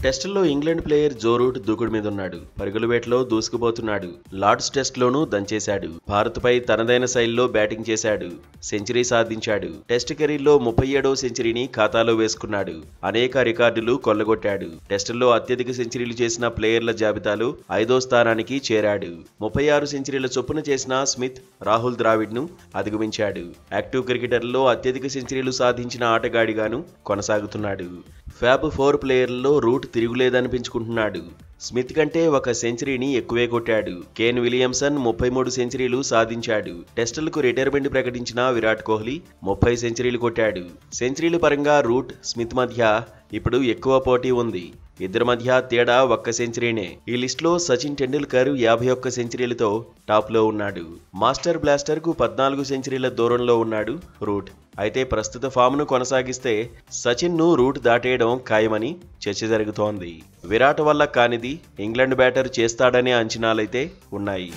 టెస్టుల్లో England player Joe Root దూకుడు మీదున్నాడు. పరుగుల వేటలో దూసుకుపోతున్నాడు. లార్డ్స్ టెస్ట్లోనూ దంచేశాడు. భారత్పై తనదైన శైలిలో బ్యాటింగ్ చేశాడు. సెంచరీ సాధించాడు. టెస్ట్ కెరీర్లో 37వ సెంచరీని ఖాతాలో వేసుకున్నాడు. అనేక రికార్డులు కొల్లగొట్టాడు. టెస్టుల్లో అత్యధిక సెంచరీలు చేసిన ప్లేయర్ల జాబితాలో 5వ స్థానానికి చేరాడు. 36 సెంచరీల చొప్పున చేసిన స్మిత్ రాహుల్ ద్రావిడ్ను అధిగమించాడు. యాక్టివ్ క్రికెటర్లలో అత్యధిక సెంచరీలు సాధించిన ఆటగాడిగాను కొనసాగుతున్నాడు. ఫ్యాబ్ 4 ప్లేయర్లలో రూట్ తిరుగులేదనిపించుకుంటున్నాడు. స్మిత్ కంటే ఒక సెంచరీని ఎక్కువే కొట్టాడు. కేన్ విలియమ్సన్ 33 సెంచరీలు సాధించాడు. టెస్టులకు రిటైర్మెంట్ ప్రకటించిన విరాట్ కోహ్లీ 30 సెంచరీలు కొట్టాడు. సెంచరీల పరంగా రూట్, స్మిత్ మధ్య ఇప్పుడు ఎక్కువ పోటీ ఉంది. ఇద్దరి మధ్య తేడా ఒక్క సెంచరీనే. ఈ లిస్టులో సచిన్ టెండూల్కర్ 51 సెంచరీలతో టాప్లో ఉన్నాడు. మాస్టర్ బ్లాస్టర్ కు 14 సెంచరీల దూరంలో ఉన్నాడు రూట్. అయితే ప్రస్తుత ఫామ్ను కొనసాగిస్తే సచిన్ ను రూట్ దాటేయడం ఖాయమని చర్చ జరుగుతోంది. విరాట్ వల్ల కానిది ఇంగ్లాండ్ బ్యాటర్ చేస్తాడనే అంచనాలైతే ఉన్నాయి.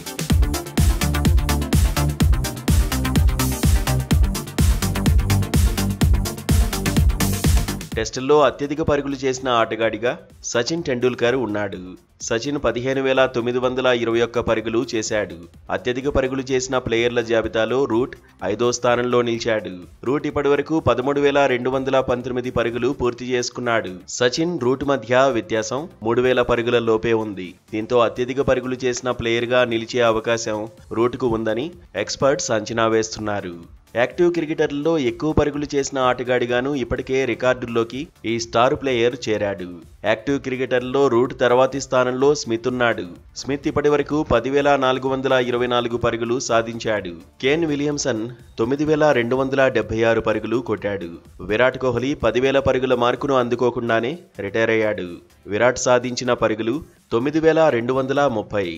టెస్టుల్లో అత్యధిక పరుగులు చేసిన ఆటగాడిగా సచిన్ టెండూల్కర్ ఉన్నాడు. సచిన్ 15,921 పరుగులు చేశాడు. అత్యధిక పరుగులు చేసిన ప్లేయర్ల జాబితాలో రూట్ 5వ స్థానంలో నిలిచాడు. రూట్ ఇప్పటివరకు 13,219 పరుగులు పూర్తి చేసుకున్నాడు. సచిన్, రూట్ మధ్య వ్యత్యాసం 3,000 పరుగుల లోపే ఉంది. దీంతో అత్యధిక పరుగులు చేసిన ప్లేయర్గా నిలిచే అవకాశం రూట్కు ఉందని ఎక్స్పర్ట్స్ అంచనా వేస్తున్నారు. యాక్టివ్ క్రికెటర్లలో ఎక్కువ పరుగులు చేసిన ఆటగాడిగాను ఇప్పటికే రికార్డుల్లోకి ఈ స్టార్ ప్లేయర్ చేరాడు. యాక్టివ్ క్రికెటర్లలో రూట్ తర్వాతి స్థానంలో స్మిత్ ఉన్నాడు. స్మిత్ ఇప్పటివరకు 10,424 పరుగులు సాధించాడు. కేన్ విలియమ్సన్ 9,276 పరుగులు కొట్టాడు. విరాట్ కోహ్లీ 10,000 పరుగుల మార్కును అందుకోకుండానే రిటైర్ అయ్యాడు. విరాట్ సాధించిన పరుగులు 9,230.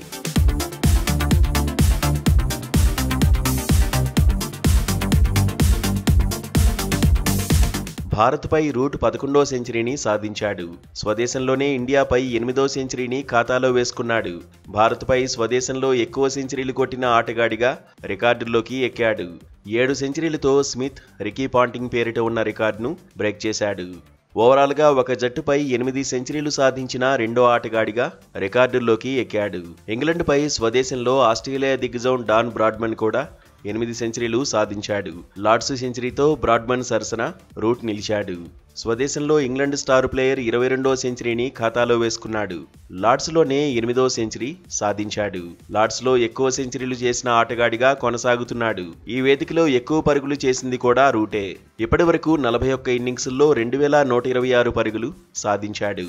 భారత్పై రూట్ 11వ సెంచరీని సాధించాడు. స్వదేశంలోనే ఇండియాపై 8వ సెంచరీని ఖాతాలో వేసుకున్నాడు. భారత్పై స్వదేశంలో ఎక్కువ సెంచరీలు కొట్టిన ఆటగాడిగా రికార్డుల్లోకి ఎక్కాడు. 7 సెంచరీలతో స్మిత్, రికీ పాంటింగ్ పేరిట ఉన్న రికార్డును బ్రేక్ చేశాడు. ఓవరాల్గా ఒక జట్టుపై 8 సెంచరీలు సాధించిన రెండో ఆటగాడిగా రికార్డుల్లోకి ఎక్కాడు. ఇంగ్లాండ్పై స్వదేశంలో ఆస్ట్రేలియా దిగ్గజం డాన్ బ్రాడ్మన్ కూడా 8 సెంచరీలు సాధించాడు. లార్డ్స్ సెంచరీతో బ్రాడ్మన్ సరసన రూట్ నిలిచాడు. స్వదేశంలో ఇంగ్లాండ్ స్టార్ ప్లేయర్ 22వ సెంచరీని ఖాతాలో వేసుకున్నాడు. లార్డ్స్లోనే 8వ సెంచరీ సాధించాడు. లార్డ్స్లో ఎక్కువ సెంచరీలు చేసిన ఆటగాడిగా కొనసాగుతున్నాడు. ఈ వేదికలో ఎక్కువ పరుగులు చేసింది కూడా రూటే. ఇప్పటివరకు 41 ఇన్నింగ్స్ల్లో 2,126 పరుగులు సాధించాడు.